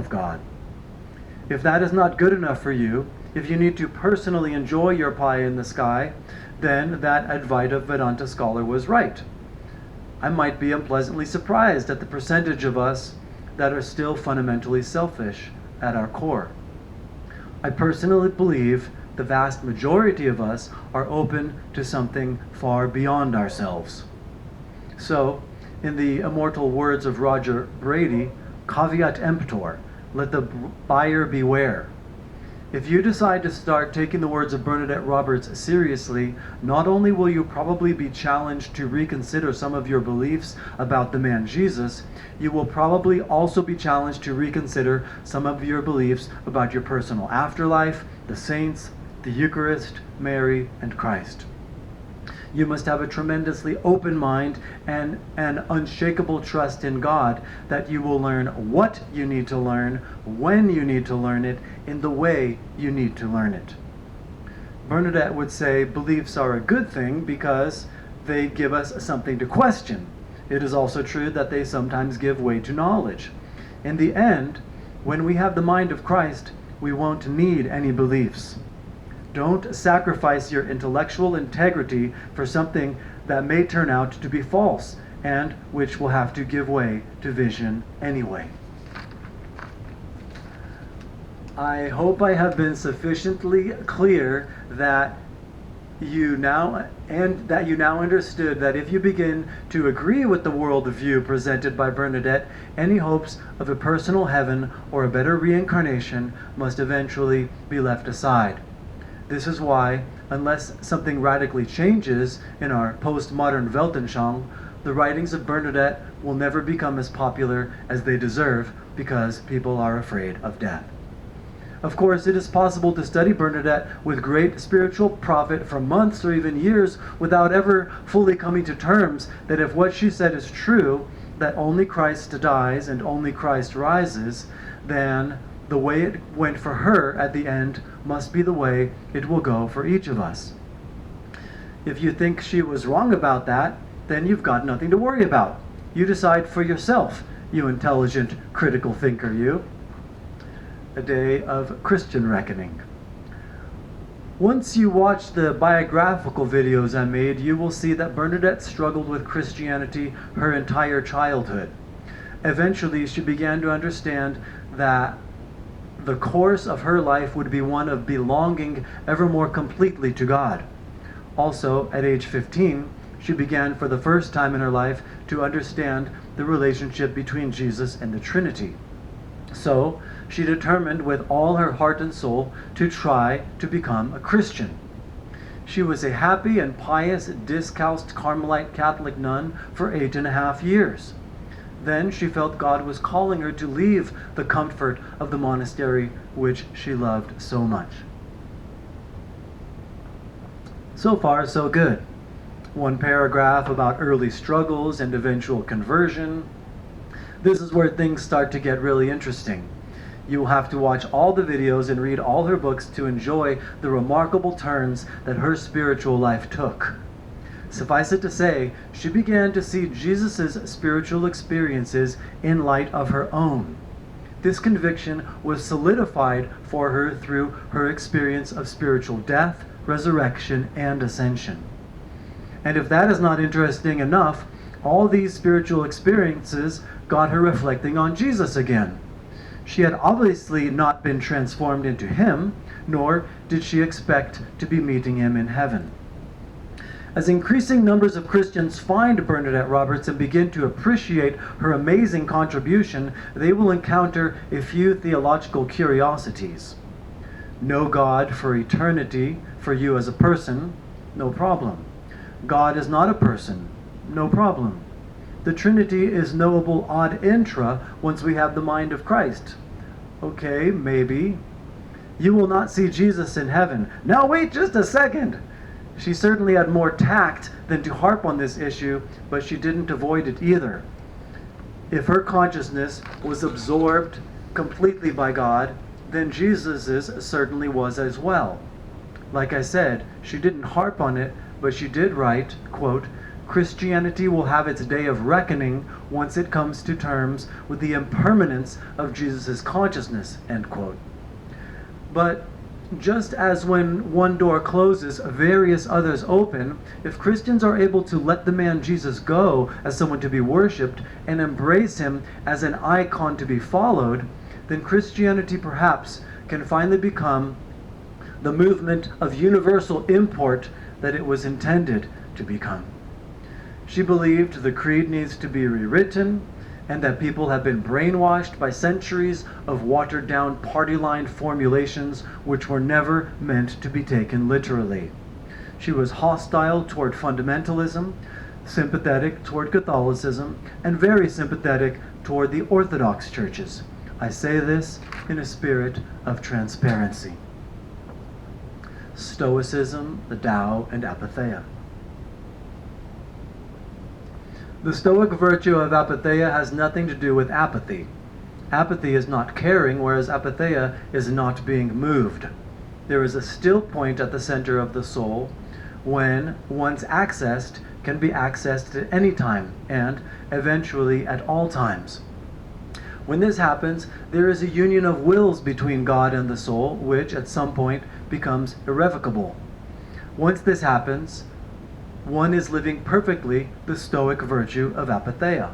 of God. If that is not good enough for you, if you need to personally enjoy your pie in the sky, then that Advaita Vedanta scholar was right. I might be unpleasantly surprised at the percentage of us that are still fundamentally selfish at our core. I personally believe the vast majority of us are open to something far beyond ourselves. So, in the immortal words of Roger Brady, caveat emptor, let the buyer beware. If you decide to start taking the words of Bernadette Roberts seriously, not only will you probably be challenged to reconsider some of your beliefs about the man Jesus, you will probably also be challenged to reconsider some of your beliefs about your personal afterlife, the saints, the Eucharist, Mary, and Christ. You must have a tremendously open mind and an unshakable trust in God that you will learn what you need to learn, when you need to learn it, in the way you need to learn it. Bernadette would say beliefs are a good thing because they give us something to question. It is also true that they sometimes give way to knowledge. In the end, when we have the mind of Christ, we won't need any beliefs. Don't sacrifice your intellectual integrity for something that may turn out to be false and which will have to give way to vision anyway. I hope I have been sufficiently clear that you now understood that if you begin to agree with the worldview presented by Bernadette, any hopes of a personal heaven or a better reincarnation must eventually be left aside. This is why, unless something radically changes in our postmodern Weltanschauung, the writings of Bernadette will never become as popular as they deserve because people are afraid of death. Of course, it is possible to study Bernadette with great spiritual profit for months or even years without ever fully coming to terms that if what she said is true, that only Christ dies and only Christ rises, then the way it went for her at the end must be the way it will go for each of us. If you think she was wrong about that, then you've got nothing to worry about. You decide for yourself, you intelligent, critical thinker, you. A day of Christian reckoning. Once you watch the biographical videos I made, you will see that Bernadette struggled with Christianity her entire childhood. Eventually, she began to understand that the course of her life would be one of belonging ever more completely to God. Also, at age 15, she began for the first time in her life to understand the relationship between Jesus and the Trinity. So, she determined with all her heart and soul to try to become a Christian. She was a happy and pious discalced Carmelite Catholic nun for 8.5 years. Then she felt God was calling her to leave the comfort of the monastery which she loved so much. So far, so good. One paragraph about early struggles and eventual conversion. This is where things start to get really interesting. You will have to watch all the videos and read all her books to enjoy the remarkable turns that her spiritual life took. Suffice it to say, she began to see Jesus' spiritual experiences in light of her own. This conviction was solidified for her through her experience of spiritual death, resurrection, and ascension. And if that is not interesting enough, all these spiritual experiences got her reflecting on Jesus again. She had obviously not been transformed into him, nor did she expect to be meeting him in heaven. As increasing numbers of Christians find Bernadette Roberts and begin to appreciate her amazing contribution, they will encounter a few theological curiosities. Know God for eternity, for you as a person, no problem. God is not a person, no problem. The Trinity is knowable ad intra once we have the mind of Christ. Okay, maybe. You will not see Jesus in heaven. Now wait just a second. She certainly had more tact than to harp on this issue, but she didn't avoid it either. If her consciousness was absorbed completely by God, then Jesus's certainly was as well. Like I said, she didn't harp on it, but she did write, quote, Christianity will have its day of reckoning once it comes to terms with the impermanence of Jesus' consciousness, end quote. But just as when one door closes, various others open, if Christians are able to let the man Jesus go as someone to be worshipped and embrace him as an icon to be followed, then Christianity perhaps can finally become the movement of universal import that it was intended to become. She believed the creed needs to be rewritten, and that people have been brainwashed by centuries of watered-down party-line formulations which were never meant to be taken literally. She was hostile toward fundamentalism, sympathetic toward Catholicism, and very sympathetic toward the Orthodox churches. I say this in a spirit of transparency. Stoicism, the Tao, and Apatheia. The Stoic virtue of apatheia has nothing to do with apathy. Apathy is not caring, whereas apatheia is not being moved. There is a still point at the center of the soul when, once accessed, can be accessed at any time and, eventually, at all times. When this happens, there is a union of wills between God and the soul, which, at some point, becomes irrevocable. Once this happens, one is living perfectly the Stoic virtue of apatheia.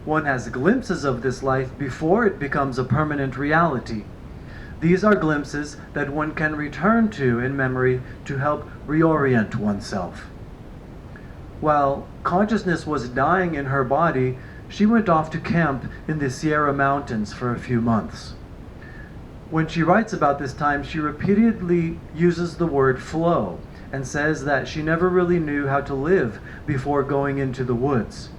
One has glimpses of this life before it becomes a permanent reality. These are glimpses that one can return to in memory to help reorient oneself. While consciousness was dying in her body, she went off to camp in the Sierra Mountains for a few months. When she writes about this time, she repeatedly uses the word flow, and says that she never really knew how to live before going into the woods.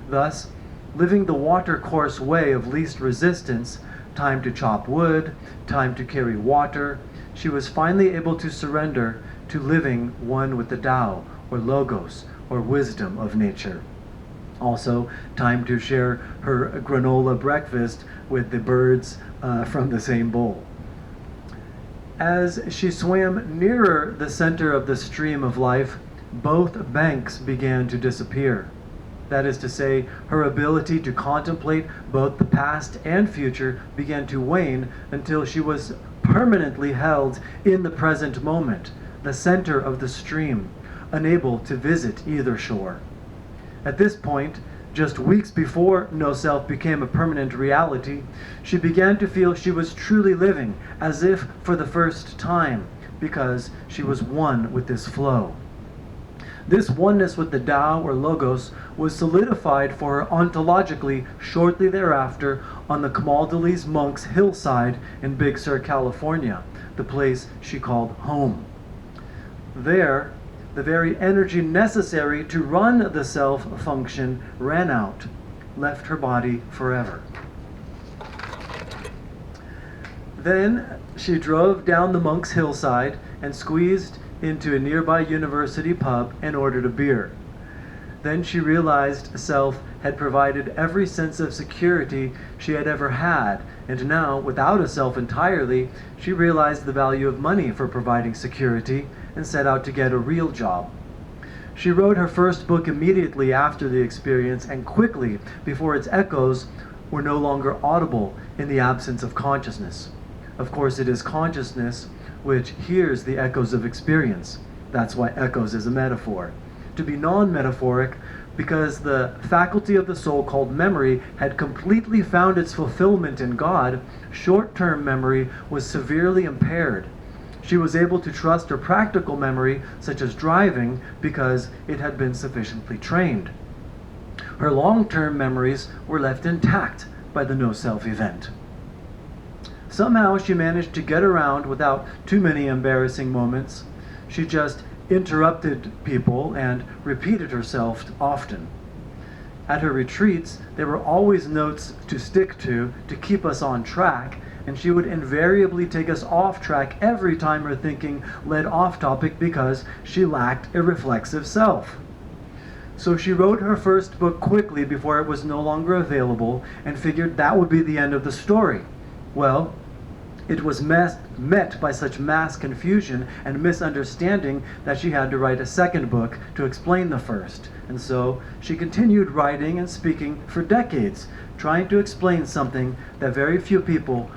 Thus, living the watercourse way of least resistance, time to chop wood, time to carry water, she was finally able to surrender to living one with the Tao, or Logos, or wisdom of nature. Also, time to share her granola breakfast with the birds from the same bowl. As she swam nearer the center of the stream of life, both banks began to disappear. That is to say, her ability to contemplate both the past and future began to wane until she was permanently held in the present moment, the center of the stream, unable to visit either shore. At this point, just weeks before No Self became a permanent reality, she began to feel she was truly living, as if for the first time, because she was one with this flow. This oneness with the Tao, or Logos, was solidified for her ontologically shortly thereafter on the Camaldolese monks' hillside in Big Sur, California, the place she called home. There, the very energy necessary to run the self function ran out, left her body forever. Then she drove down the monk's hillside and squeezed into a nearby university pub and ordered a beer. Then she realized self had provided every sense of security she had ever had, and now, without a self entirely, she realized the value of money for providing security and set out to get a real job. She wrote her first book immediately after the experience and quickly, before its echoes were no longer audible in the absence of consciousness. Of course, it is consciousness which hears the echoes of experience. That's why echoes is a metaphor. To be non-metaphoric, because the faculty of the soul called memory had completely found its fulfillment in God, short-term memory was severely impaired. She was able to trust her practical memory, such as driving, because it had been sufficiently trained. Her long-term memories were left intact by the no-self event. Somehow she managed to get around without too many embarrassing moments. She just interrupted people and repeated herself often. At her retreats, there were always notes to stick to keep us on track, and she would invariably take us off track every time her thinking led off topic because she lacked a reflexive self. So she wrote her first book quickly before it was no longer available and figured that would be the end of the story. Well, it was met by such mass confusion and misunderstanding that she had to write a second book to explain the first. And so she continued writing and speaking for decades, trying to explain something that very few people